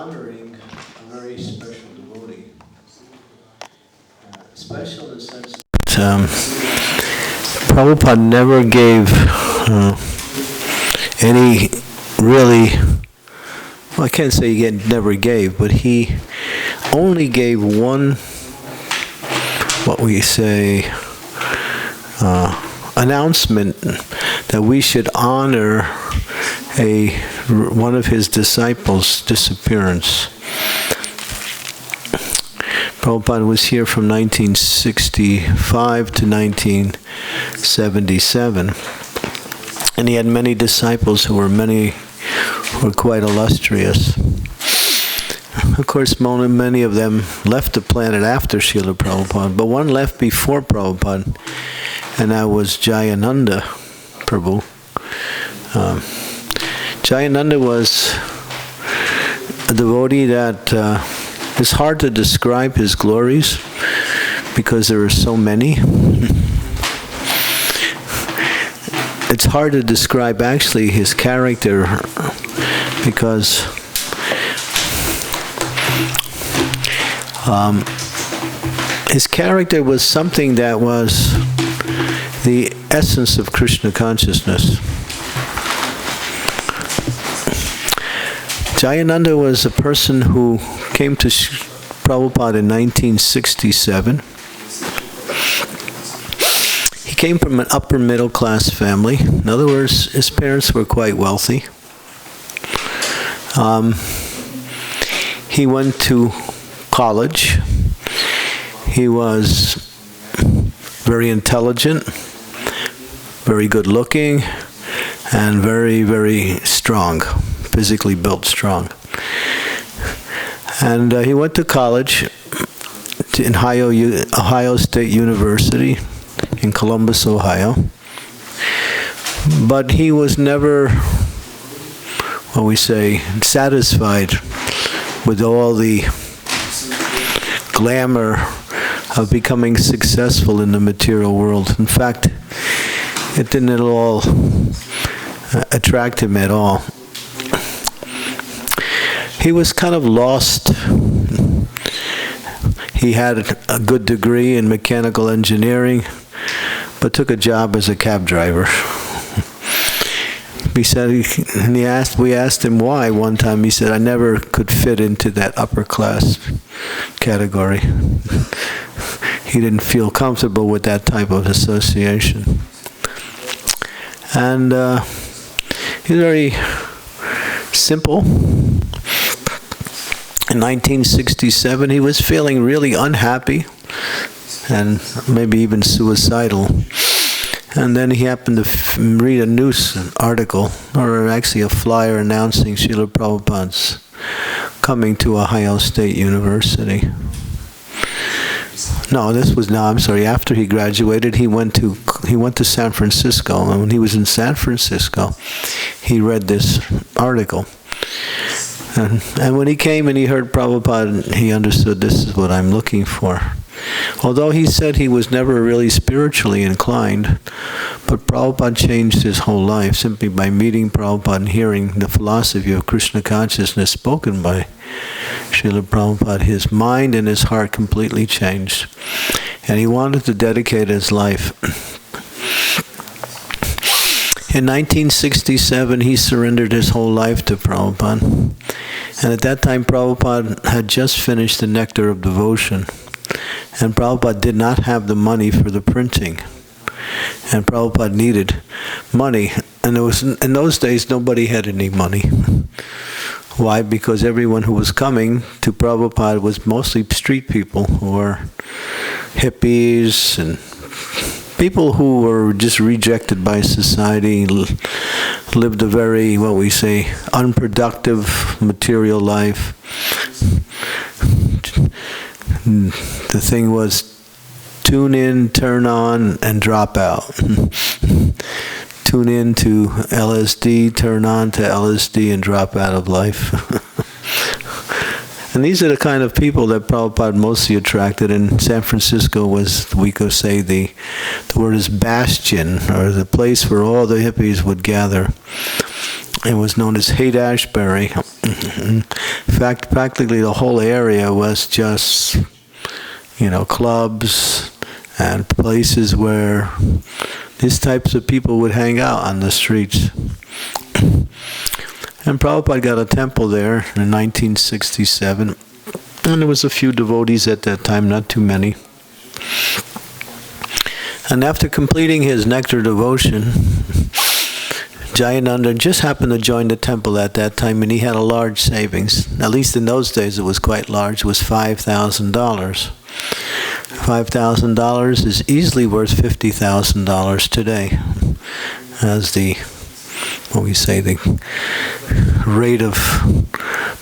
honoring a very special devotee. Special in the sense that Prabhupada never gave any really, well, I can't say he never gave, but he only gave one, what we say, announcement that we should honor one of his disciples' disappearance. Prabhupada was here from 1965 to 1977, and he had many disciples who were quite illustrious. Of course, many of them left the planet after Srila Prabhupada, but one left before Prabhupada, and that was Jayananda Prabhu. Jayananda was a devotee that it's hard to describe his glories because there are so many. It's hard to describe actually his character because his character was something that was the essence of Krishna consciousness. Jayananda was a person who came to Prabhupada in 1967. He came from an upper middle class family. In other words, his parents were quite wealthy. He went to college. He was very intelligent, very good looking, and very, very strong. Physically built strong. And he went to college in Ohio State University in Columbus, Ohio. But he was never, what we say, satisfied with all the glamour of becoming successful in the material world. In fact, it didn't at all attract him at all. He was kind of lost. He had a good degree in mechanical engineering, but took a job as a cab driver. We asked him why one time. He said, I never could fit into that upper class category. He didn't feel comfortable with that type of association. And he's very simple. In 1967, he was feeling really unhappy and maybe even suicidal. And then he happened to read a news article, or actually a flyer announcing Srila Prabhupada's coming to Ohio State University. After he graduated, he went to San Francisco. And when he was in San Francisco, he read this article. And when he came and he heard Prabhupada, he understood this is what I'm looking for. Although he said he was never really spiritually inclined, but Prabhupada changed his whole life simply by meeting Prabhupada and hearing the philosophy of Krishna consciousness spoken by Srila Prabhupada. His mind and his heart completely changed. And he wanted to dedicate his life. In 1967, he surrendered his whole life to Prabhupada. And at that time, Prabhupada had just finished the Nectar of Devotion. And Prabhupada did not have the money for the printing. And Prabhupada needed money. And in those days, nobody had any money. Why? Because everyone who was coming to Prabhupada was mostly street people, who were hippies and people who were just rejected by society, lived a very, what we say, unproductive material life. The thing was tune in, turn on, and drop out. Tune in to LSD, turn on to LSD, and drop out of life. And these are the kind of people that Prabhupada mostly attracted. And San Francisco was, we could say, the word is bastion, or the place where all the hippies would gather. It was known as Haight-Ashbury. In fact, practically the whole area was just, clubs and places where these types of people would hang out on the streets. And Prabhupada got a temple there in 1967. And there was a few devotees at that time, not too many. And after completing his nectar devotion, Jayananda just happened to join the temple at that time, and he had a large savings. At least in those days it was quite large. It was $5,000. $5,000 is easily worth $50,000 today, as the rate of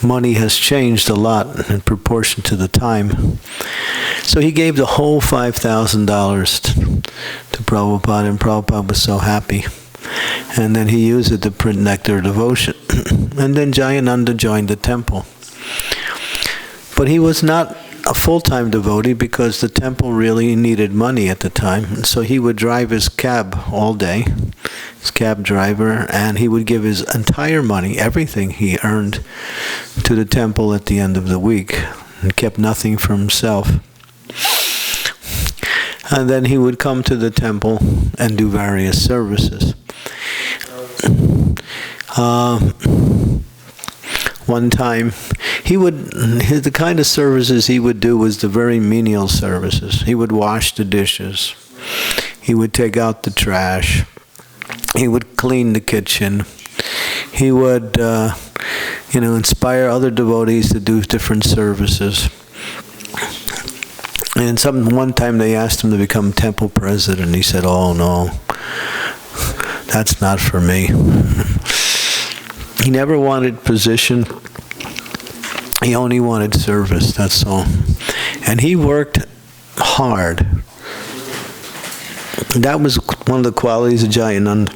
money has changed a lot in proportion to the time. So he gave the whole $5,000 to Prabhupada, and Prabhupada was so happy. And then he used it to print nectar devotion. And then Jayananda joined the temple. But he was not a full-time devotee because the temple really needed money at the time. And so he would drive his cab all day, his cab driver, and he would give his entire money, everything he earned, to the temple at the end of the week, and kept nothing for himself. And then he would come to the temple and do various services. One time, the kind of services he would do was the very menial services. He would wash the dishes. He would take out the trash. He would clean the kitchen. He would, inspire other devotees to do different services. And one time they asked him to become temple president. He said, "Oh no, that's not for me." He never wanted position. He only wanted service, that's all. And he worked hard. That was one of the qualities of Jayananda.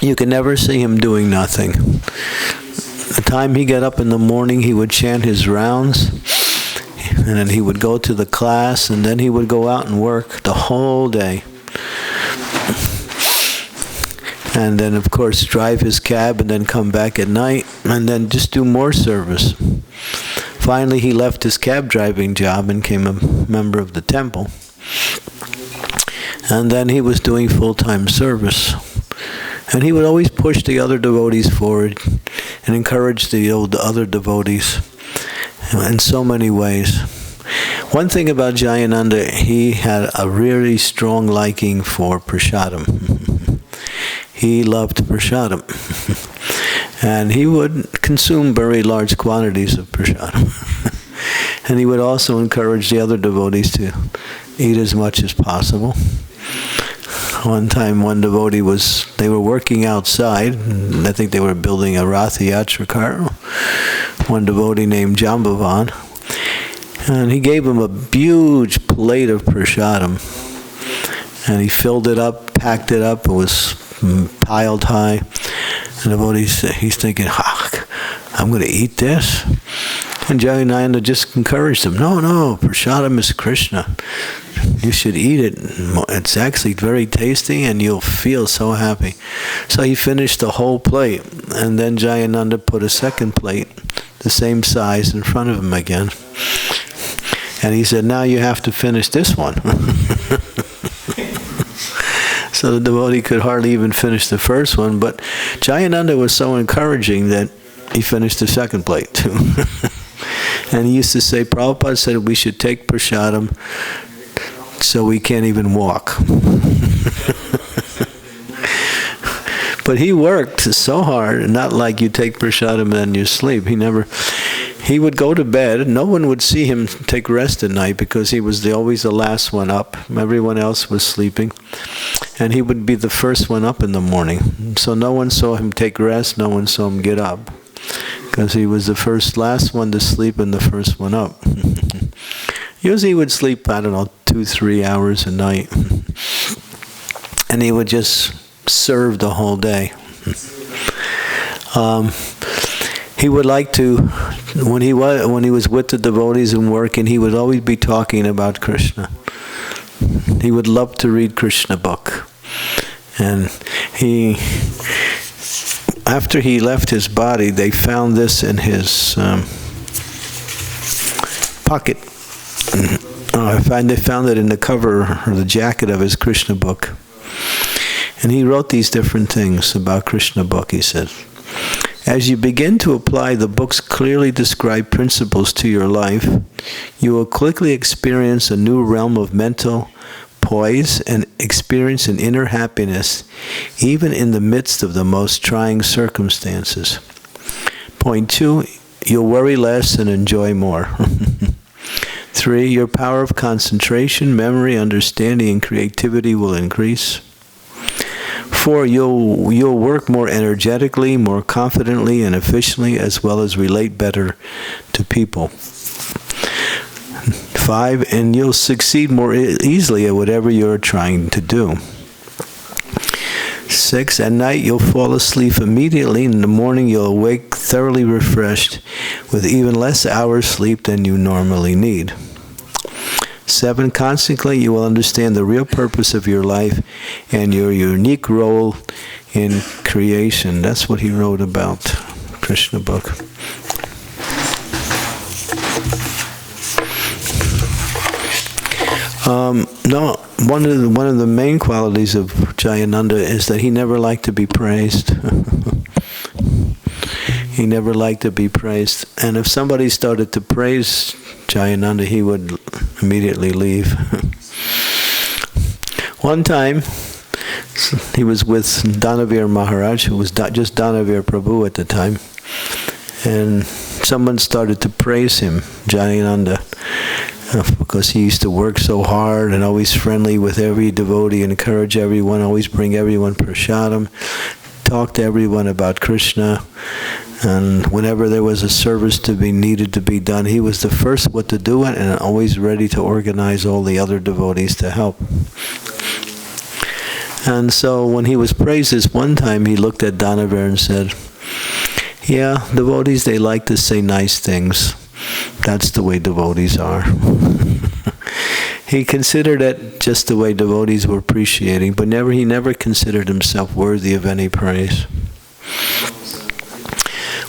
You could never see him doing nothing. The time he got up in the morning, he would chant his rounds, and then he would go to the class, and then he would go out and work the whole day. And then, of course, drive his cab and then come back at night and then just do more service. Finally, he left his cab driving job and became a member of the temple. And then he was doing full-time service. And he would always push the other devotees forward and encourage the other devotees in so many ways. One thing about Jayananda, he had a really strong liking for prasadam. He loved prasadam. And he would consume very large quantities of prasadam. And he would also encourage the other devotees to eat as much as possible. One time, one devotee they were working outside, and I think they were building a Rath Yatra car. One devotee named Jambavan. And he gave him a huge plate of prasadam. And he filled it up, packed it up. It was piled high. And the devotee, he's thinking, I'm going to eat this? And Jayananda just encouraged him, no, prasadam is Krišna. You should eat it. It's actually very tasty and you'll feel so happy. So he finished the whole plate. And then Jayananda put a second plate, the same size, in front of him again. And he said, now you have to finish this one. So the devotee could hardly even finish the first one, but Jayananda was so encouraging that he finished the second plate too. And he used to say, Prabhupada said we should take prasadam so we can't even walk. But he worked so hard, not like you take prasadam and then you sleep. He would go to bed. No one would see him take rest at night because he was always the last one up. Everyone else was sleeping. And he would be the first one up in the morning. So no one saw him take rest. No one saw him get up. Because he was the last one to sleep and the first one up. Usually he would sleep, 2-3 hours a night. And he would just serve the whole day. He would like to, when he was with the devotees and working, he would always be talking about Krišna. He would love to read Krišna book. And after he left his body, they found this in his pocket. They found it in the cover or the jacket of his Krišna book. And he wrote these different things about Krišna book. He said, as you begin to apply the book's clearly described principles to your life, you will quickly experience a new realm of mental poise and experience an inner happiness, even in the midst of the most trying circumstances. Point 2, you'll worry less and enjoy more. 3, your power of concentration, memory, understanding, and creativity will increase. 4, you'll work more energetically, more confidently, and efficiently, as well as relate better to people. 5, and you'll succeed more easily at whatever you're trying to do. 6, at night you'll fall asleep immediately. In the morning you'll awake thoroughly refreshed with even less hours sleep than you normally need. 7, consequently you will understand the real purpose of your life and your unique role in creation. That's what he wrote about Krišna book. No, one of the main qualities of Jayananda is that he never liked to be praised. He never liked to be praised. And if somebody started to praise Jayananda, he would immediately leave. One time, he was with Danavir Maharaj, who was just Danavir Prabhu at the time, and someone started to praise him, Jayananda, because he used to work so hard and always friendly with every devotee, encourage everyone, always bring everyone prasadam, talk to everyone about Krišna, and whenever there was a service to be needed to be done, he was the first one to do it and always ready to organize all the other devotees to help. And so when he was praised this one time, he looked at Danavir and said, yeah, devotees, they like to say nice things. That's the way devotees are. He considered it just the way devotees were appreciating, but he never considered himself worthy of any praise.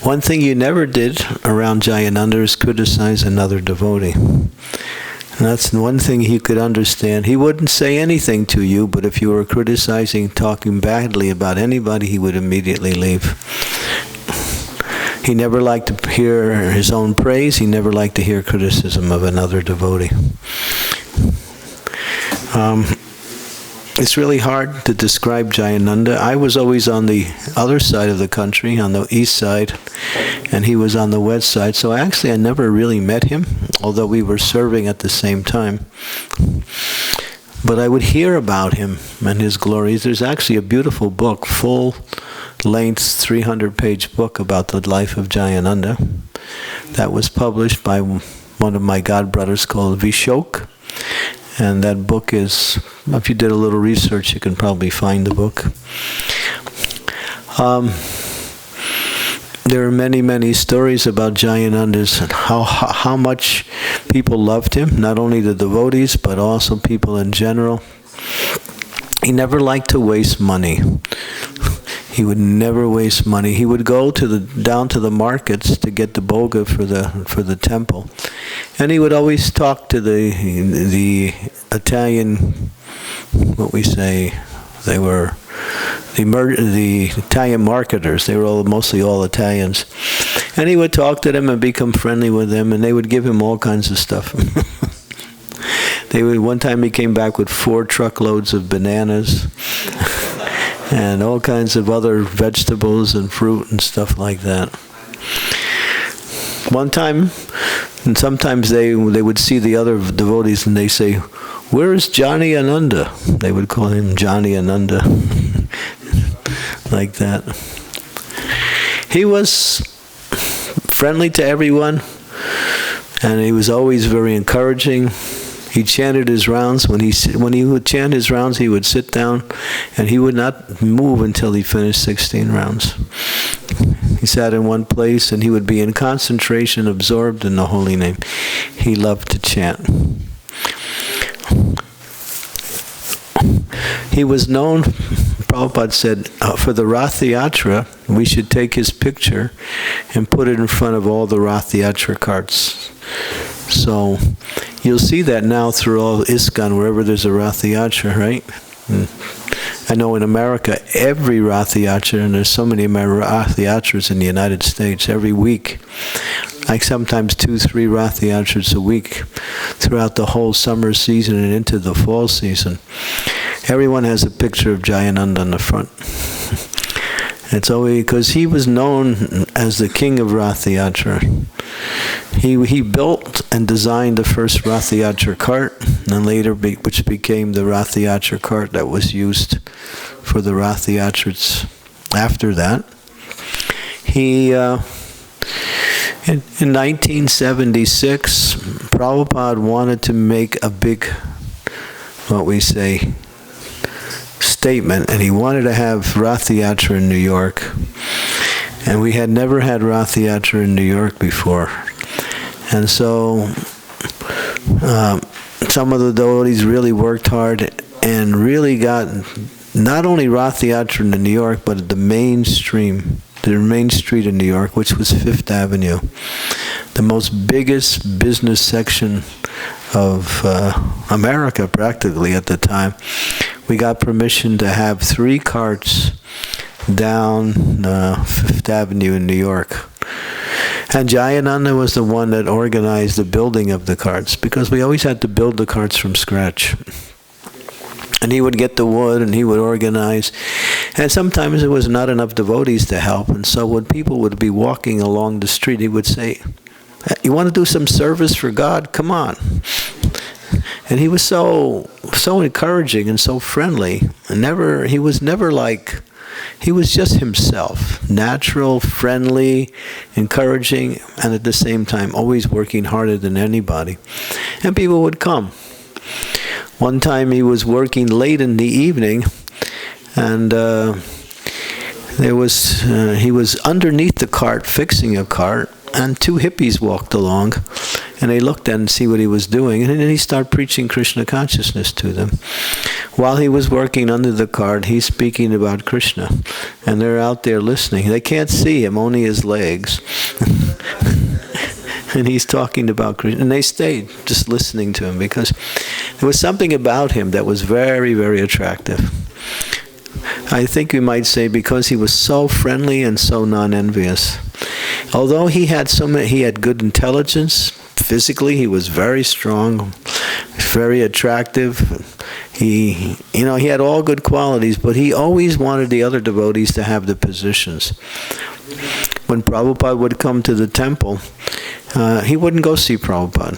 One thing you never did around Jayananda is criticize another devotee. And that's one thing he could understand. He wouldn't say anything to you, but if you were criticizing, talking badly about anybody, he would immediately leave. He never liked to hear his own praise. He never liked to hear criticism of another devotee. It's really hard to describe Jayananda. I was always on the other side of the country, on the east side, and he was on the west side. So actually I never really met him, although we were serving at the same time. But I would hear about him and his glories. There's actually a beautiful book, full-length 300-page book about the life of Jayananda that was published by one of my godbrothers called Vishok. And that book is, if you did a little research, you can probably find the book. There are many, many stories about Jayananda's and how much people loved him, not only the devotees, but also people in general. He never liked to waste money. He would never waste money. He would go down to the markets to get the boga for the temple, and he would always talk to the Italian, what we say, they were the Italian marketers. They were mostly all Italians, and he would talk to them and become friendly with them, and they would give him all kinds of stuff. One time he came back with 4 truckloads of bananas. And all kinds of other vegetables and fruit and stuff like that. One time, and sometimes they would see the other devotees and they say, "Where is Johnny Ananda?" They would call him Johnny Ananda. Like that. He was friendly to everyone, and he was always very encouraging. He chanted his rounds. When he would chant his rounds, he would sit down, and he would not move until he finished 16 rounds. He sat in one place, and he would be in concentration, absorbed in the holy name. He loved to chant. He was known, Prabhupada said, for the Rath Yatra, we should take his picture and put it in front of all the Rath Yatra carts. So you'll see that now through all ISKCON, wherever there's a Rath Yatra, right? I know in America, every Rath Yatra, and there's so many Rath Yatras in the United States, every week, like sometimes 2-3 Rath Yatras a week throughout the whole summer season and into the fall season. Everyone has a picture of Jayananda on the front. It's always because he was known as the king of Rath Yatra. He built and designed the first Rath Yatra cart, and later which became the Rath Yatra cart that was used for the Rath Yatras after that. He in 1976, Prabhupada wanted to make a big, what we say, statement, and he wanted to have Rath Yatra in New York. And we had never had Rath Yatra in New York before. And so some of the devotees really worked hard and really got not only Rath Yatra in New York, but the main street in New York, which was Fifth Avenue, the most biggest business section of America practically at the time. We got permission to have 3 carts down Fifth Avenue in New York. And Jayananda was the one that organized the building of the carts, because we always had to build the carts from scratch. And he would get the wood and he would organize. And sometimes there was not enough devotees to help. And so when people would be walking along the street, he would say, "You want to do some service for God? Come on." And he was so encouraging and so friendly. And he was never like, he was just himself, natural, friendly, encouraging, and at the same time always working harder than anybody. And people would come. One time he was working late in the evening, and he was underneath the cart fixing a cart, and 2 hippies walked along, and they looked at him to see what he was doing, and then he started preaching Krishna consciousness to them. While he was working under the cart, he's speaking about Krishna, and they're out there listening. They can't see him, only his legs. And he's talking about Krishna, and they stayed just listening to him because there was something about him that was very, very attractive. I think we might say because he was so friendly and so non-envious. Although he had good intelligence, physically he was very strong, very attractive. He had all good qualities, but he always wanted the other devotees to have the positions. When Prabhupada would come to the temple, he wouldn't go see Prabhupada.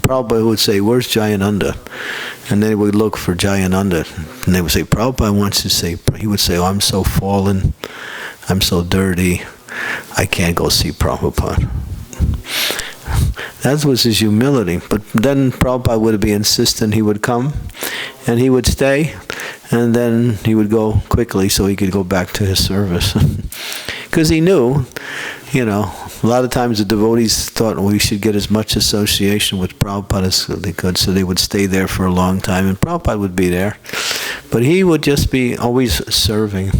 Prabhupada would say, "Where's Jayananda?" And they would look for Jayananda. And they would say, "Prabhupada wants to say," he would say, "Oh, I'm so fallen, I'm so dirty, I can't go see Prabhupada." That was his humility. But then Prabhupada would be insistent. He would come, and he would stay, and then he would go quickly so he could go back to his service. Because he knew, a lot of times the devotees thought we should get as much association with Prabhupada as they could, so they would stay there for a long time, and Prabhupada would be there. But he would just be always serving.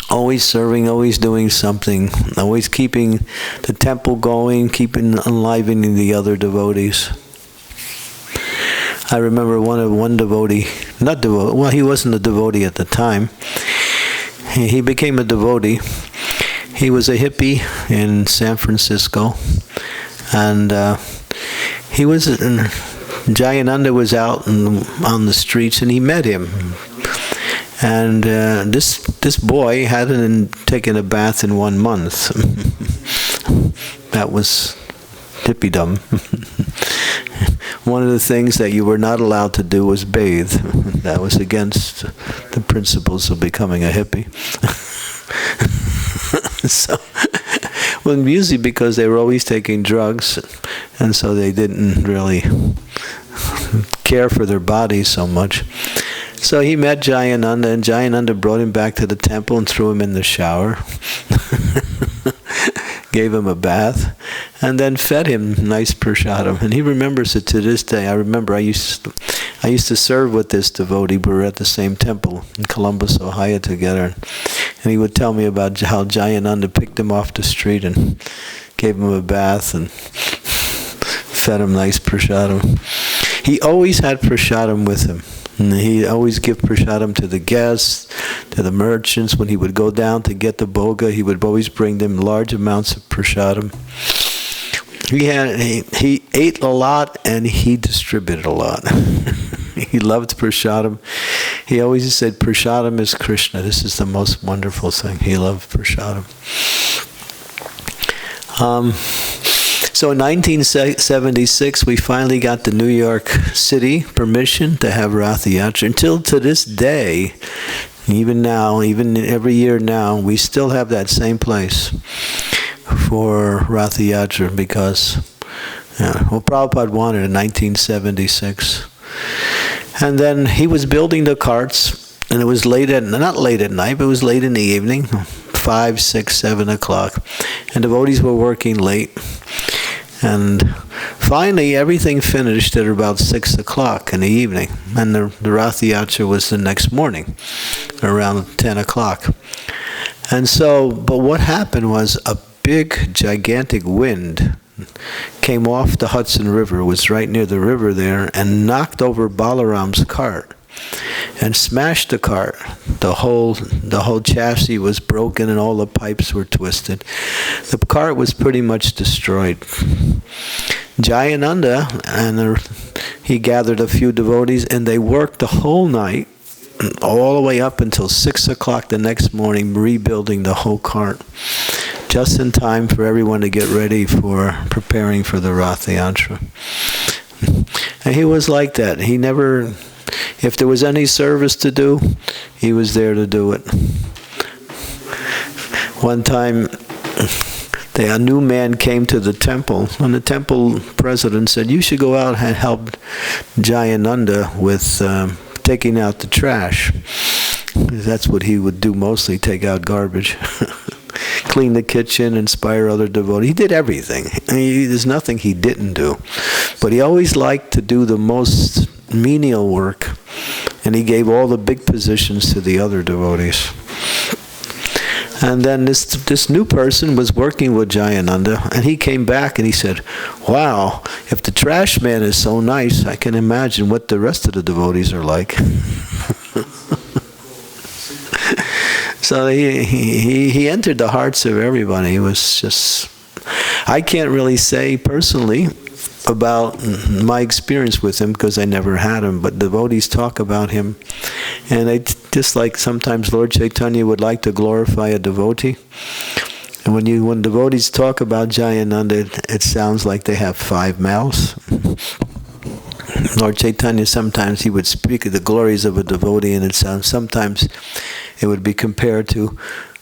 Always doing something, always keeping the temple going, enlivening the other devotees. I remember one devotee, he wasn't a devotee at the time. He became a devotee. He was a hippie in San Francisco, and Jayananda was out on the streets, and he met him. And this boy hadn't taken a bath in 1 month. That was hippiedom. One of the things that you were not allowed to do was bathe. That was against the principles of becoming a hippie. So, usually because they were always taking drugs, and so they didn't really care for their bodies so much. So he met Jayananda, and Jayananda brought him back to the temple and threw him in the shower, gave him a bath, and then fed him nice prasadam. And he remembers it to this day. I remember I used to serve with this devotee. We were at the same temple in Columbus, Ohio together. And he would tell me about how Jayananda picked him off the street and gave him a bath and fed him nice prasadam. He always had prasadam with him. And he'd always give prasadam to the guests, to the merchants. When he would go down to get the bhoga, he would always bring them large amounts of prasadam. He ate a lot and he distributed a lot. He loved prasadam. He always said, prasadam is Krišna. This is the most wonderful thing. He loved prasadam. So in 1976, we finally got the New York City permission to have Ratha Yatra. Until to this day, even now, even every year now, we still have that same place for Ratha Yatra because, Prabhupada wanted it in 1976. And then he was building the carts, and it was not late at night, but it was late in the evening, 5, 6, 7 o'clock. And devotees were working late. And finally, everything finished at about 6 o'clock in the evening. And the Ratha Yatra was the next morning, around 10 o'clock. And so, but what happened was a big, gigantic wind came off the Hudson River, was right near the river there, and knocked over Balaram's cart and smashed the cart. The whole chassis was broken and all the pipes were twisted. The cart was pretty much destroyed. Jayananda, he gathered a few devotees, and they worked the whole night, all the way up until 6 o'clock the next morning, rebuilding the whole cart, just in time for everyone to get ready for preparing for the Ratha Yatra. And he was like that. He never, if there was any service to do, he was there to do it. One time, a new man came to the temple, and the temple president said, you should go out and help Jayananda with taking out the trash. That's what he would do mostly, take out garbage. Clean the kitchen, inspire other devotees. He did everything. There's nothing he didn't do. But he always liked to do the most menial work, and he gave all the big positions to the other devotees. And then this new person was working with Jayananda, and he came back and he said, wow, if the trash man is so nice, I can imagine what the rest of the devotees are like. So he entered the hearts of everybody. He was just, I can't really say personally about my experience with him because I never had him, but devotees talk about him. And just like sometimes Lord Chaitanya would like to glorify a devotee. And when devotees talk about Jayananda, it sounds like they have 5 mouths. Lord Chaitanya, sometimes he would speak of the glories of a devotee, and sometimes it would be compared to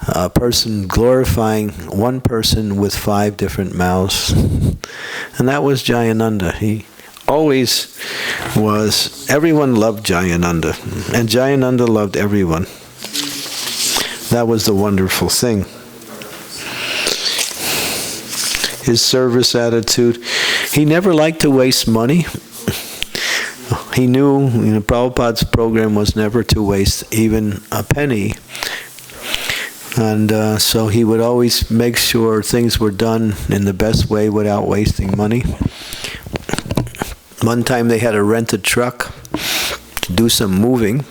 a person glorifying one person with 5 different mouths. And that was Jayananda. He always was, everyone loved Jayananda, and Jayananda loved everyone. That was the wonderful thing. His service attitude, he never liked to waste money. He knew, Prabhupada's program was never to waste even a penny. And so he would always make sure things were done in the best way without wasting money. One time they had to rent a truck to do some moving,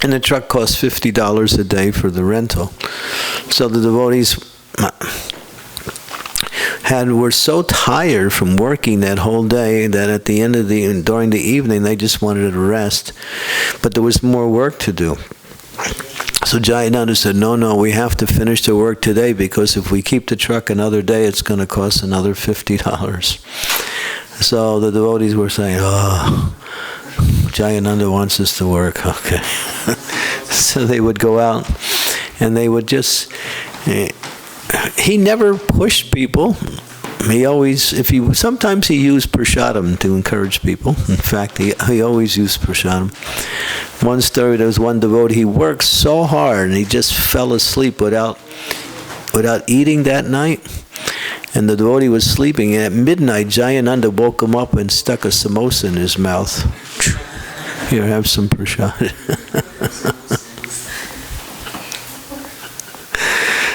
and the truck cost $50 a day for the rental. So the devotees were so tired from working that whole day that at the end of during the evening they just wanted to rest, but there was more work to do. So Jayananda said, no, we have to finish the work today, because if we keep the truck another day, it's going to cost another $50. So the devotees were saying, oh, Jayananda wants us to work, okay. So they would go out and they would just, he never pushed people. He always, sometimes he used prasadam to encourage people. In fact, he always used prasadam. One story, there was one devotee, he worked so hard and he just fell asleep without eating that night. And the devotee was sleeping, and at midnight, Jayananda woke him up and stuck a samosa in his mouth. Here, have some prasad.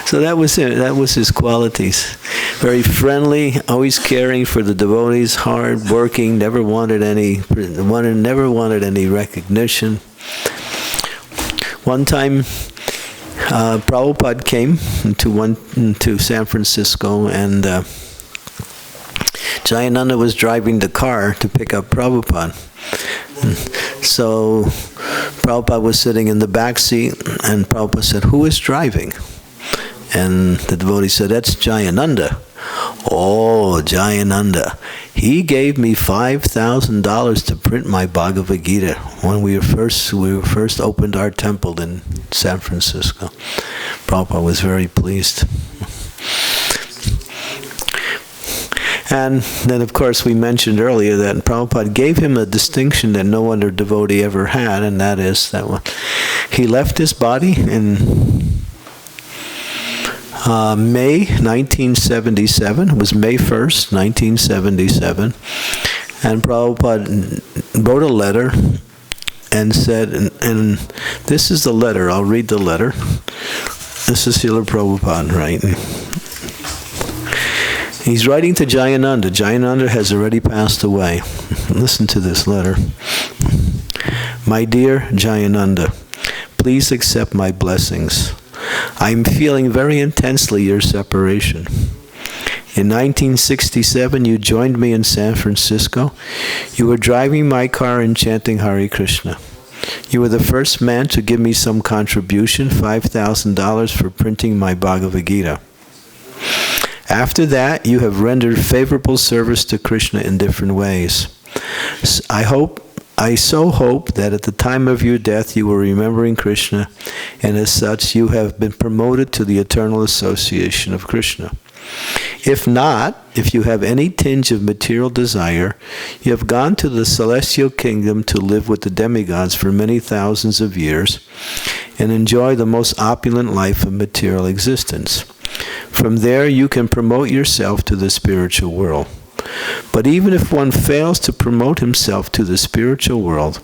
So that was it. That was his qualities. Very friendly, always caring for the devotees, hard working, never wanted any recognition. One time, Prabhupada came to San Francisco, and Jayananda was driving the car to pick up Prabhupada. So Prabhupada was sitting in the back seat, and Prabhupada said, "Who is driving?" And the devotee said, "That's Jayananda." "Oh, Jayananda. He gave me $5,000 to print my Bhagavad Gita when we first opened our temple in San Francisco." Prabhupada was very pleased. And then, of course, we mentioned earlier that Prabhupada gave him a distinction that no other devotee ever had, and that is that he left his body in May 1977. It was May 1st, 1977. And Prabhupada wrote a letter and said, and this is the letter, I'll read the letter. This is Srila Prabhupada writing. He's writing to Jayananda. Jayananda has already passed away. Listen to this letter. "My dear Jayananda, please accept my blessings. I am feeling very intensely your separation. In 1967, you joined me in San Francisco. You were driving my car and chanting Hare Krishna. You were the first man to give me some contribution, $5,000 for printing my Bhagavad Gita. After that, you have rendered favorable service to Krishna in different ways. I so hope that at the time of your death you were remembering Krishna, and as such you have been promoted to the eternal association of Krishna. If not, if you have any tinge of material desire, you have gone to the celestial kingdom to live with the demigods for many thousands of years and enjoy the most opulent life of material existence. From there you can promote yourself to the spiritual world. But even if one fails to promote himself to the spiritual world,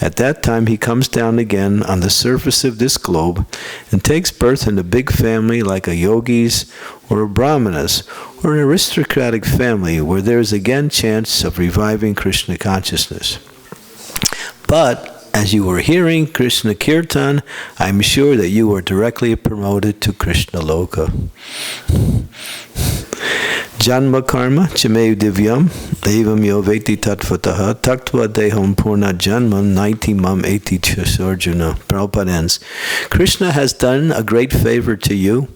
at that time he comes down again on the surface of this globe and takes birth in a big family like a yogis or a brahmanas or an aristocratic family where there is again chance of reviving Krishna consciousness. But as you were hearing Krishna Kirtan, I am sure that you were directly promoted to Krishna Loka. Janma karma chame divyam devam yo veti tatvataha taktva deham purna janmam naiti mam eti chasarjuna. Prabhupada ends. Krishna has done a great favor to you,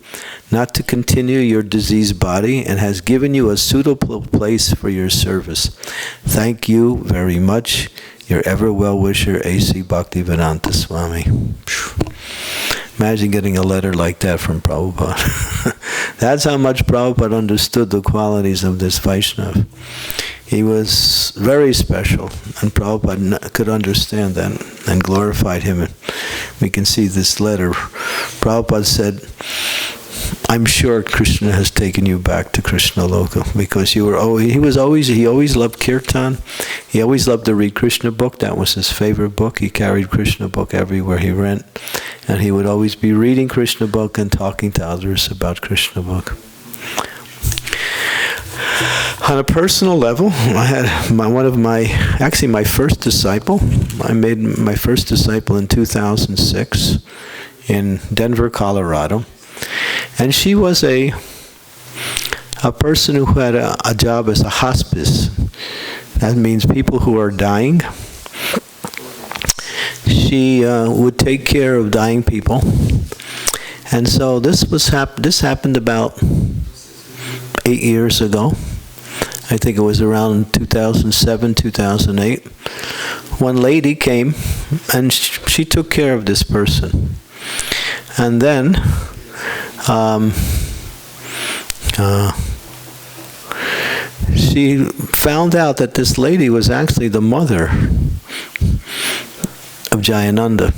not to continue your diseased body, and has given you a suitable place for your service. Thank you very much. Your ever well-wisher, A.C. Bhaktivedanta Swami. Imagine getting a letter like that from Prabhupada. That's how much Prabhupada understood the qualities of this Vaishnava. He was very special, and Prabhupada could understand that and glorified him. We can see this letter. Prabhupada said, I'm sure Krishna has taken you back to Krishna Loka, because he always loved Kirtan. He always loved to read Krishna book. That was his favorite book. He carried Krishna book everywhere he went. And he would always be reading Krishna book and talking to others about Krishna book. On a personal level, I had my first disciple. I made my first disciple in 2006 in Denver, Colorado. And she was a person who had a job as a hospice. That means people who are dying. She would take care of dying people. And so this happened about 8 years ago. I think it was around 2007, 2008. One lady came and she took care of this person. And then she found out that this lady was actually the mother of Jayananda.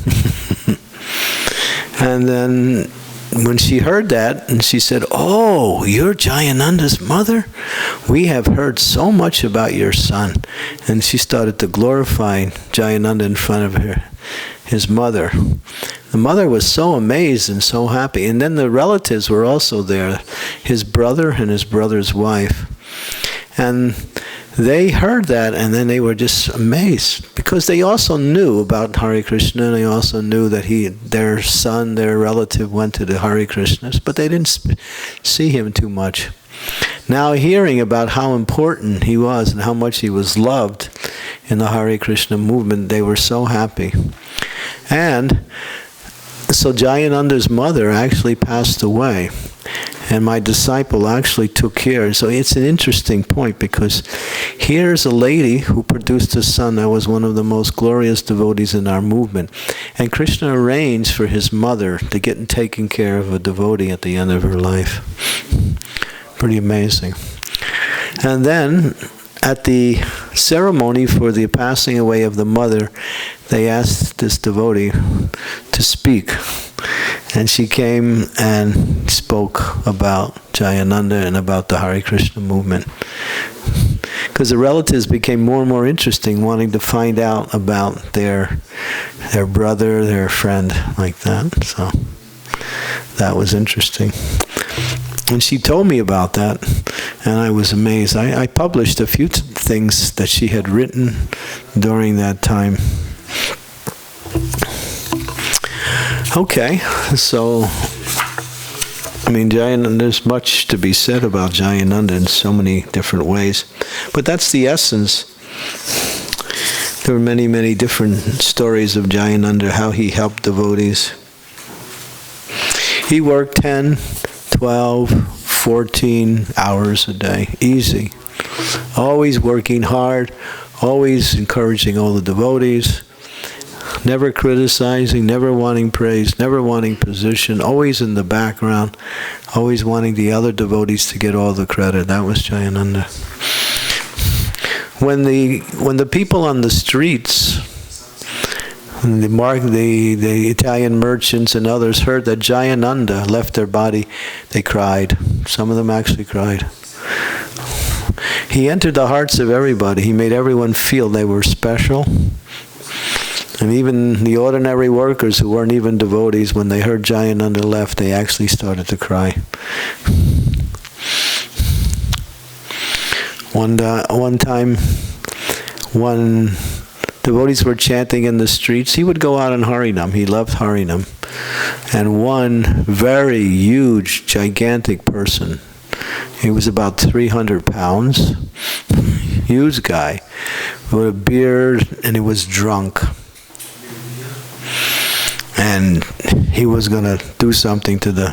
And then when she heard that, and she said, "Oh, you're Jayananda's mother? We have heard so much about your son." And she started to glorify Jayananda in front of his mother. The mother was so amazed and so happy. And then the relatives were also there, his brother and his brother's wife. And they heard that, and then they were just amazed, because they also knew about Hare Krishna, and they also knew that their son, their relative, went to the Hare Krishnas, but they didn't see him too much. Now, hearing about how important he was and how much he was loved in the Hare Krishna movement, they were so happy. And so Jayananda's mother actually passed away, and my disciple actually took care. So it's an interesting point, because here's a lady who produced a son that was one of the most glorious devotees in our movement. And Krishna arranged for his mother to get taken care of a devotee at the end of her life. Pretty amazing. And then at the ceremony for the passing away of the mother, they asked this devotee to speak. And she came and spoke about Jayananda and about the Hare Krishna movement. Because the relatives became more and more interesting, wanting to find out about their brother, their friend, like that. So that was interesting. And she told me about that, and I was amazed. I published a few things that she had written during that time. Okay, so, I mean, Jayananda, there's much to be said about Jayananda in so many different ways. But that's the essence. There were many, many different stories of Jayananda, how he helped devotees. He worked 10, 12, 14 hours a day, easy. Always working hard, always encouraging all the devotees. Never criticizing, never wanting praise, never wanting position, always in the background, always wanting the other devotees to get all the credit. That was Jayananda. When the people on the streets, the Italian merchants and others heard that Jayananda left their body, they cried. Some of them actually cried. He entered the hearts of everybody. He made everyone feel they were special. And even the ordinary workers who weren't even devotees, when they heard Jayananda left, they actually started to cry. One time, when devotees were chanting in the streets, he would go out on Harinam. He loved Harinam. And one very huge, gigantic person, he was about 300 pounds, huge guy, with a beard, and he was drunk. And he was going to do something to the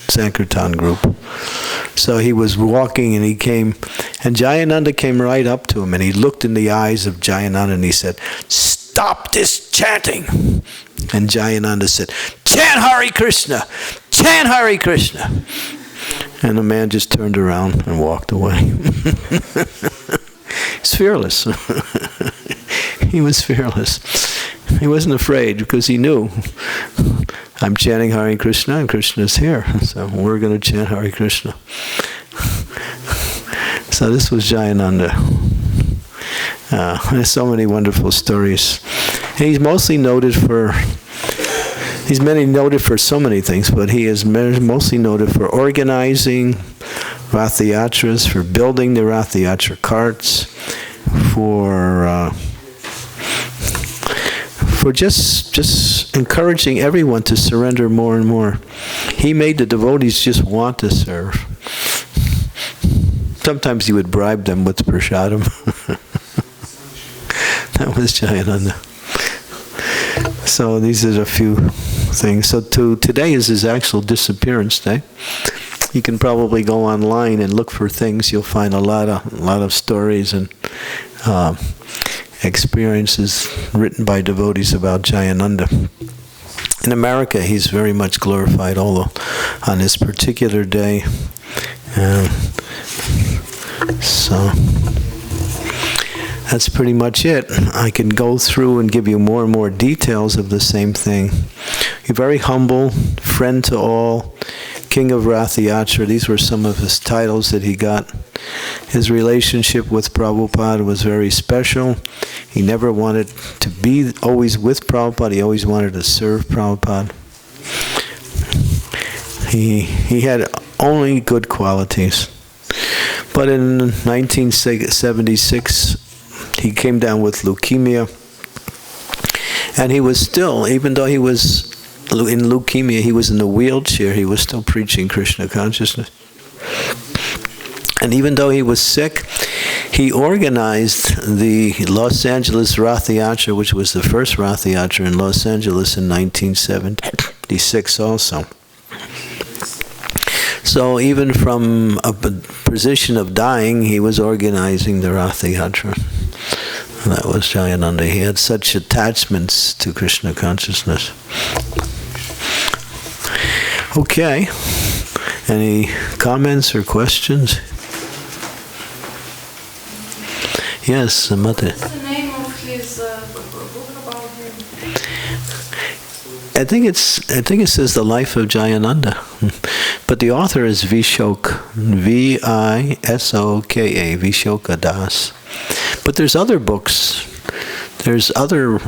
Sankirtan group. So he was walking, and he came, and Jayananda came right up to him, and he looked in the eyes of Jayananda, and he said, "Stop this chanting." And Jayananda said, "Chant Hare Krishna! Chant Hare Krishna!" And the man just turned around and walked away. He's fearless. He was fearless. He wasn't afraid, because he knew, I'm chanting Hare Krishna and Krishna's here, so we're going to chant Hare Krishna. So this was Jayananda. There's so many wonderful stories. And he's mostly noted for, noted for so many things, but he is mostly noted for organizing Rath Yatras, for building the Rath Yatra carts, for just encouraging everyone to surrender more and more. He made the devotees just want to serve. Sometimes he would bribe them with prasadam. That was Jayananda. So these are a few things. So today is his actual disappearance day. You can probably go online and look for things. You'll find a lot of stories and experiences written by devotees about Jayananda. In America, he's very much glorified, although on this particular day. So that's pretty much it. I can go through and give you more and more details of the same thing. You're very humble, friend to all, King of Rathayatra. These were some of his titles that he got. His relationship with Prabhupada was very special. He never wanted to be always with Prabhupada. He always wanted to serve Prabhupada. He had only good qualities. But in 1976, he came down with leukemia. And he was still, even though he was in leukemia, he was in a wheelchair, he was still preaching Krishna consciousness. And even though he was sick, he organized the Los Angeles Rathayatra, which was the first Rathayatra in Los Angeles in 1976 also. So even from a position of dying, he was organizing the Rathayatra. That was Jayananda. He had such attachments to Krishna consciousness. Okay. Any comments or questions? Yes, Mate. What's the name of his book about him? I think it says The Life of Jayananda. But the author is Vishoka, Visoka, Vishoka Das. But there's other books. There's other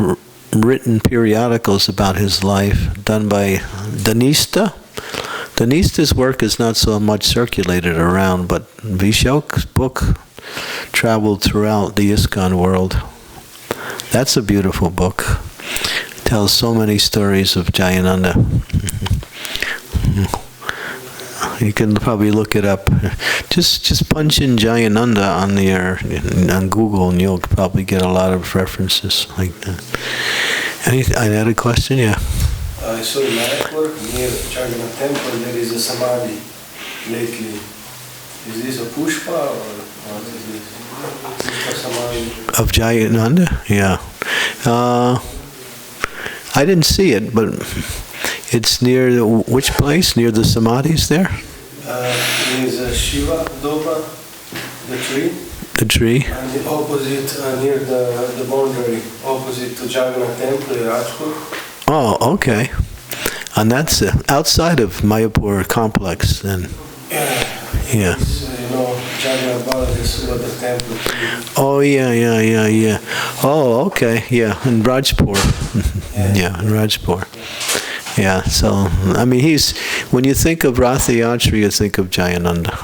written periodicals about his life done by Dhanista. Dhanista's work is not so much circulated around, but Vishoka's book traveled throughout the ISKCON world. That's a beautiful book. It tells so many stories of Jayananda. You can probably look it up. Just punch in Jayananda on Google, and you'll probably get a lot of references like that. I had a question, yeah. I saw in Mayapur near Jagannath Temple there is a samadhi lately. Is this a pushpa or what is this? Pushpa samadhi. Of Jayananda? Yeah. I didn't see it, but it's near which place? Near the samadhis there? Is Shiva Doba, the tree. The tree? And the opposite, near the boundary, opposite to Jagannath Temple, Rajpur. Oh, okay. And that's outside of Mayapur complex then. Yeah. It's, Jagannath Balaji Subhadra Temple. Oh, yeah. Oh, okay. Yeah, in Rajpur. Yeah, in Rajpur. Yeah, so, I mean, when you think of Rathayatra, you think of Jayananda.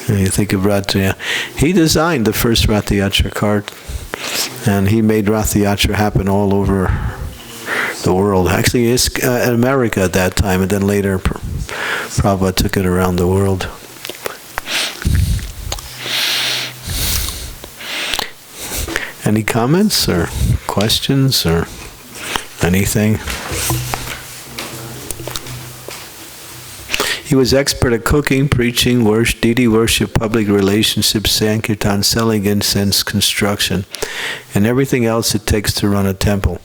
You think of Rathayatra. He designed the first Rathayatra cart, and he made Rathayatra happen all over the world. Actually, it's in America at that time, and then later Prabhupada took it around the world. Any comments or questions or anything? He was expert at cooking, preaching, deity worship, public relationships, sankirtan, selling incense, construction, and everything else it takes to run a temple.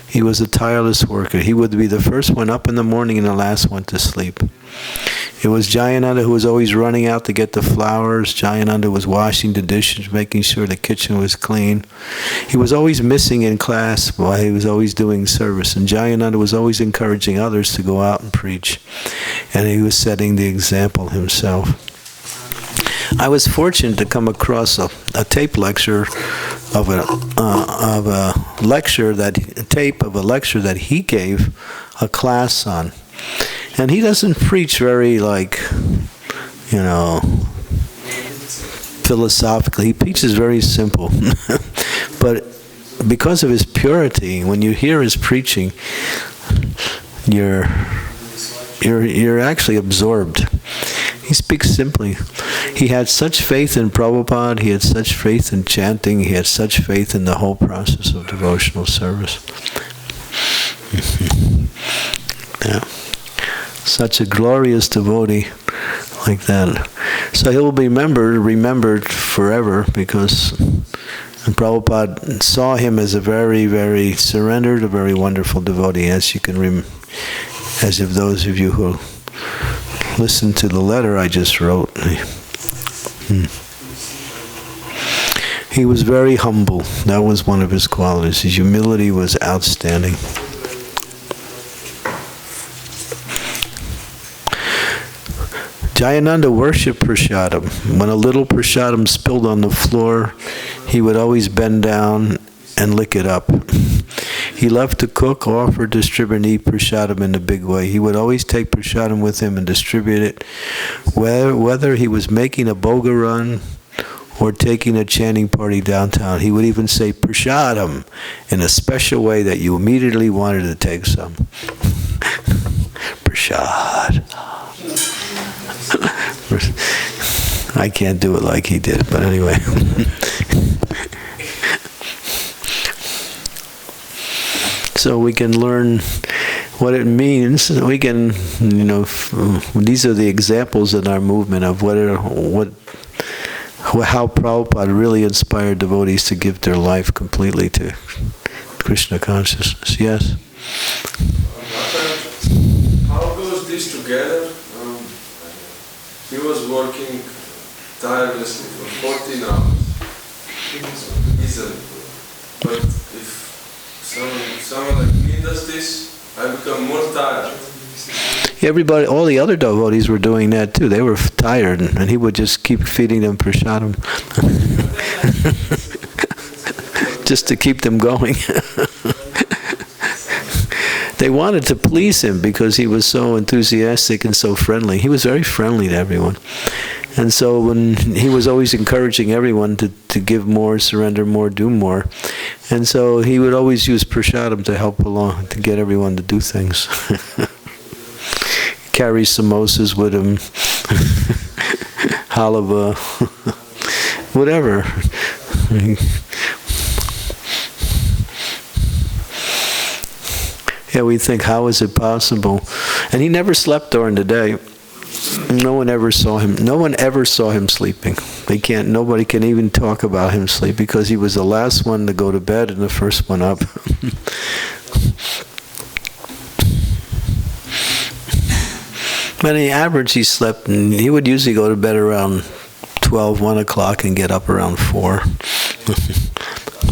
He was a tireless worker. He would be the first one up in the morning and the last one to sleep. It was Jayananda who was always running out to get the flowers. Jayananda was washing the dishes, making sure the kitchen was clean. He was always missing in class while he was always doing service. And Jayananda was always encouraging others to go out and preach. And he was setting the example himself. I was fortunate to come across a tape lecture of a lecture that he gave a class on. And he doesn't preach very, philosophically. He preaches very simple. But because of his purity, when you hear his preaching, you're actually absorbed. He speaks simply. He had such faith in Prabhupada, he had such faith in chanting, he had such faith in the whole process of devotional service. Yeah. Such a glorious devotee like that. So he'll be remembered forever because Prabhupada saw him as a very, very surrendered, a very wonderful devotee, as if those of you who listen to the letter I just wrote. He was very humble. That was one of his qualities. His humility was outstanding. Jayananda worshipped prasadam. When a little prasadam spilled on the floor, he would always bend down and lick it up. He loved to cook, offer, distribute, and eat prasadam in a big way. He would always take prasadam with him and distribute it, whether he was making a boga run or taking a chanting party downtown. He would even say prasadam in a special way that you immediately wanted to take some. Prasad. I can't do it like he did, but anyway. So we can learn what it means. We can, these are the examples in our movement of how Prabhupada really inspired devotees to give their life completely to Krishna consciousness. Yes? How goes this together? He was working tirelessly for 14 hours. Easily. But if someone like me does this, I become more tired. Everybody, all the other devotees were doing that too. They were tired, and he would just keep feeding them prasadam, just to keep them going. They wanted to please him because he was so enthusiastic and so friendly. He was very friendly to everyone. And so when he was always encouraging everyone to give more, surrender more, do more. And so he would always use prasadam to help along, to get everyone to do things. Carry samosas with him, halava, whatever. Yeah, we think, how is it possible? And he never slept during the day. No one ever saw him. No one ever saw him sleeping. Nobody can even talk about him sleep because he was the last one to go to bed and the first one up. But on the average, he slept, and he would usually go to bed around 12, 1 o'clock and get up around 4.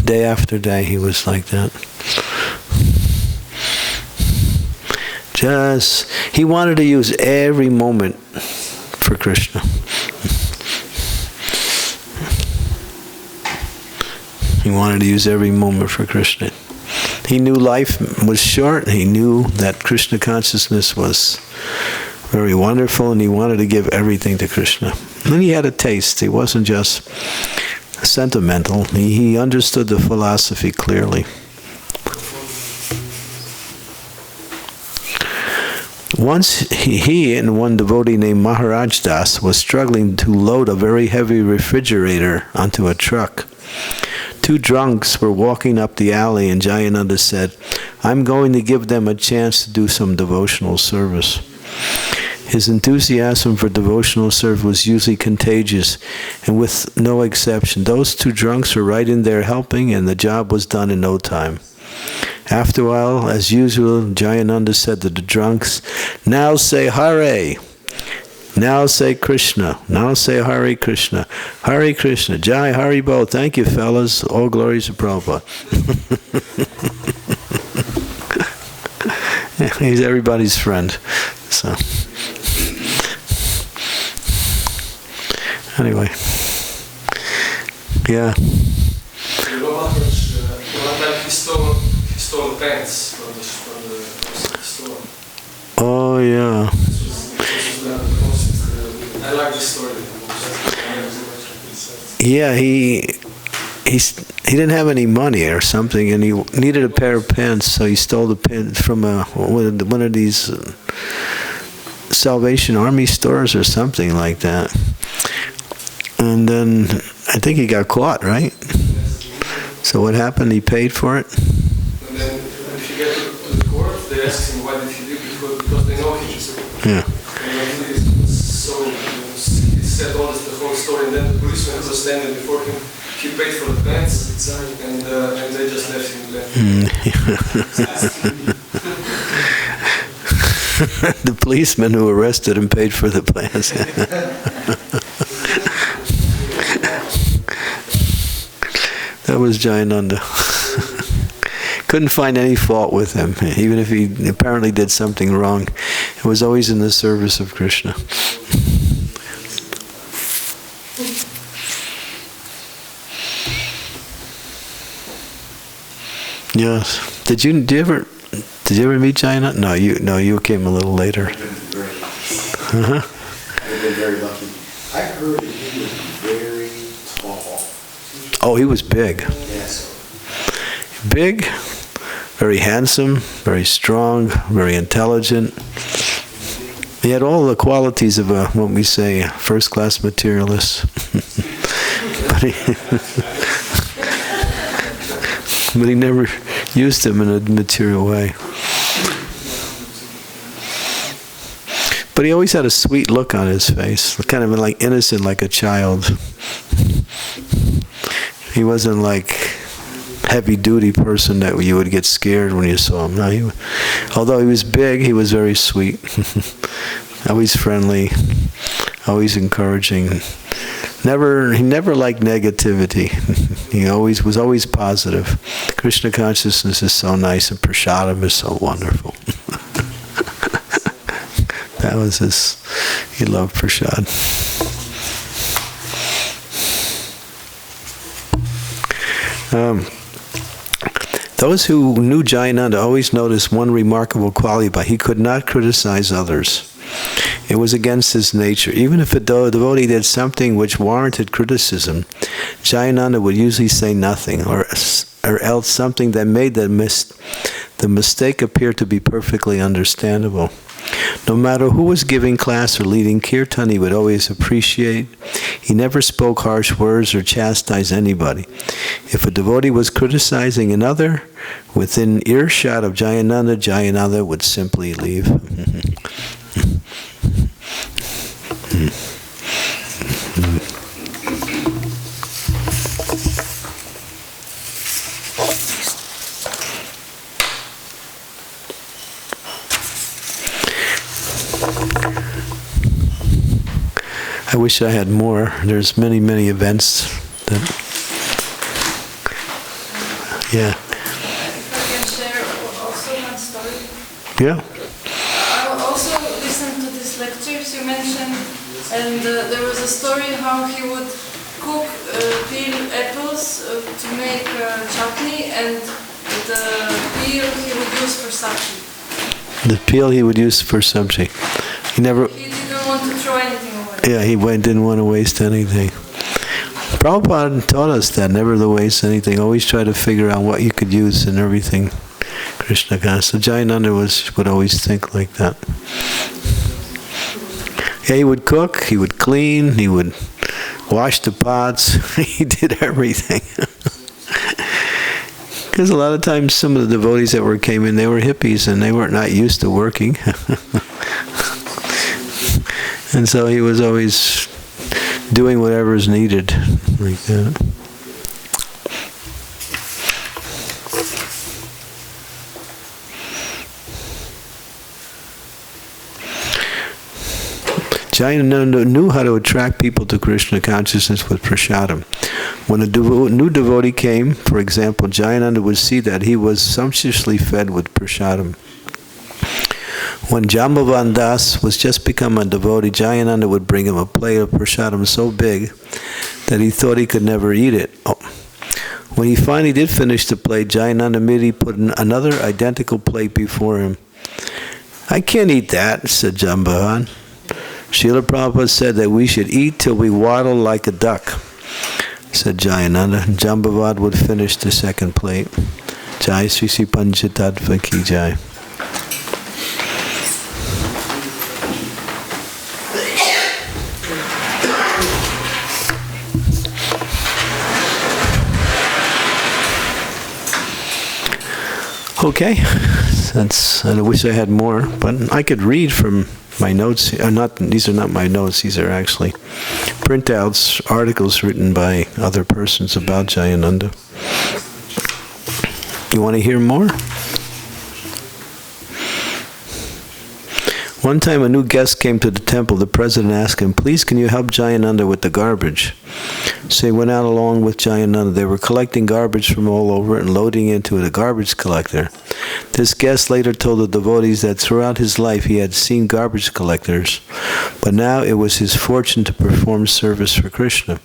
Day after day, he was like that. He wanted to use every moment for Krishna. He wanted to use every moment for Krishna. He knew life was short. He knew that Krishna consciousness was very wonderful, and he wanted to give everything to Krishna. And he had a taste. He wasn't just sentimental. He understood the philosophy clearly. Once he and one devotee named Maharaj Das was struggling to load a very heavy refrigerator onto a truck. 2 drunks were walking up the alley, and Jayananda said, "I'm going to give them a chance to do some devotional service." His enthusiasm for devotional service was usually contagious, and with no exception, those 2 drunks were right in there helping, and the job was done in no time. After a while, as usual, Jayananda said to the drunks, "Now say Hare. Now say Krishna. Now say Hare Krishna. Hare Krishna. Jai Haribol. Thank you, fellas. All glories to Prabhupada." He's everybody's friend. So, anyway, yeah. Stole pants from the store. Oh yeah. I like this story. Yeah, he didn't have any money or something, and he needed a pair of pants, so he stole the pants from one of these Salvation Army stores or something like that. And then I think he got caught, right? So what happened? He paid for it. And then if you get to the court, they ask him why did he do it, because they know him. Yeah. So he said the whole story, and then the policeman was standing before him. He paid for the pants, and they just left him there. The policeman who arrested him paid for the pants. That was Jayananda. Couldn't find any fault with him, even if he apparently did something wrong. It was always in the service of Krishna. Yes. Did you ever meet Jayananda? No, you came a little later. I've been very lucky. I heard that he was very tall. Oh, he was big. Yes. Big, very handsome, very strong, very intelligent. He had all the qualities of a, what we say, first-class materialist. But he never used them in a material way. But he always had a sweet look on his face, kind of like innocent, like a child. He wasn't like heavy-duty person that you would get scared when you saw him. No, although he was big, he was very sweet. Always friendly, always encouraging. He never liked negativity. He was always positive. Krishna consciousness is so nice, and prasadam is so wonderful. That was he loved prasad. Those who knew Jayananda always noticed one remarkable quality, but he could not criticize others. It was against his nature. Even if a devotee did something which warranted criticism, Jayananda would usually say nothing, or else something that made the mistake appear to be perfectly understandable. No matter who was giving class or leading kirtan, he would always appreciate. He never spoke harsh words or chastised anybody. If a devotee was criticizing another, within earshot of Jayananda, Jayananda would simply leave. I wish I had more. There's many, many events that... Yeah. If I can share also one story. Yeah. I also listened to these lectures you mentioned, and there was a story how he would cook, peel apples to make chutney, and the peel he would use for sabji. The peel he would use for sabji. He didn't want to throw anything away. Yeah, he didn't want to waste anything. Prabhupada taught us that, never to waste anything. Always try to figure out what you could use in everything. Krishna consciousness. So Jayananda would always think like that. Yeah, he would cook, he would clean, he would wash the pots. He did everything. Because a lot of times some of the devotees that came in, they were hippies and they were not used to working. And so he was always doing whatever is needed, like that. Jayananda knew how to attract people to Krishna consciousness with prasadam. When a new devotee came, for example, Jayananda would see that he was sumptuously fed with prasadam. When Jambavan Das was just become a devotee, Jayananda would bring him a plate of prasadam so big that he thought he could never eat it. When he finally did finish the plate, Jayananda immediately put another identical plate before him. "I can't eat that," said Jambavan. Srila Prabhupada said that we should eat till we waddle like a duck, said Jayananda. Jambavan would finish the second plate. Jai Sri Sri Panchatattva Ki Jai. Okay, I wish I had more, but I could read from my notes. These are not my notes, these are actually printouts, articles written by other persons about Jayananda. You want to hear more? One time a new guest came to the temple. The president asked him, "Please, can you help Jayananda with the garbage?" So he went out along with Jayananda. They were collecting garbage from all over and loading into the garbage collector. This guest later told the devotees that throughout his life he had seen garbage collectors, but now it was his fortune to perform service for Krishna.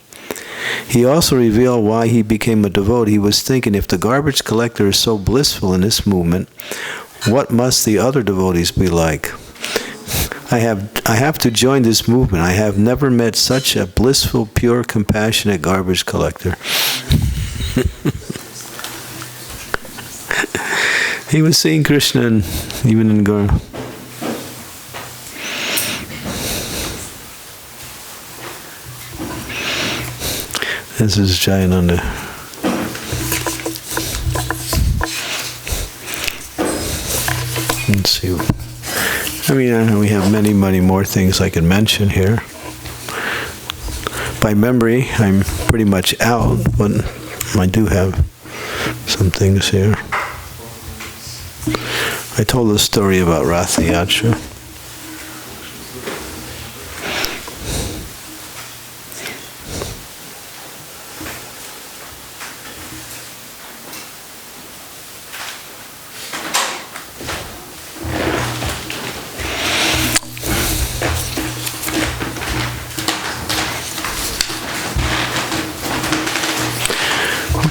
He also revealed why he became a devotee. He was thinking, if the garbage collector is so blissful in this movement, what must the other devotees be like? I have to join this movement. I have never met such a blissful, pure, compassionate garbage collector. He was seeing Krishna and even in Guru. This is Jayananda. Let's see. I mean, we have many more things I can mention here. By memory, I'm pretty much out, but I do have some things here. I told a story about Ratha Yatra.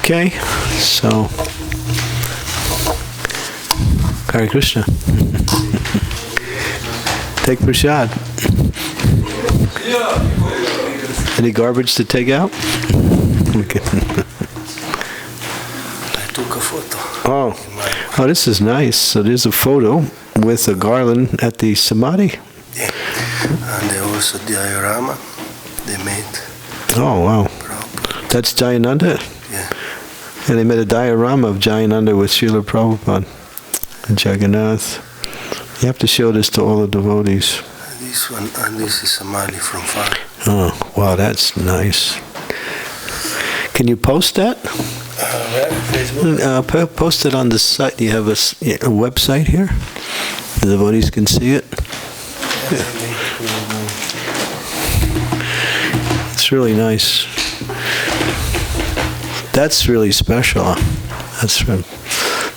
Okay, so Hare Krishna. Take prasad. Any garbage to take out? Okay. I took a photo. Oh, this is nice. So there's a photo with a garland at the samadhi. Yeah, and there also diorama they made. Oh wow, Prabhupada. that's Jayananda. Yeah. And they made a diorama of Jayananda with Srila Prabhupada and Jagannath. You have to show this to all the devotees. This one, and this is Samadhi from far. Oh, wow, that's nice. Can you post that? Where? Facebook? Post it on the site. Do you have a website here? The devotees can see it? It's really nice. That's really special.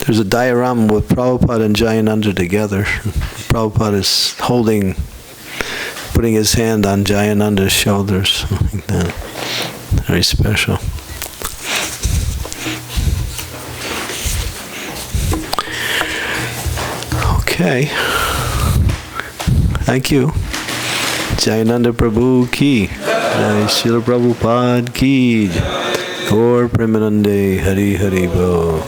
There's a diorama with Prabhupada and Jayananda together. Prabhupada is putting his hand on Jayananda's shoulders, like that. Very special. Okay. Thank you. Jayananda Prabhu ki. Jai Srila Prabhupada ki. Gaur Premanande Hari Hari Bo.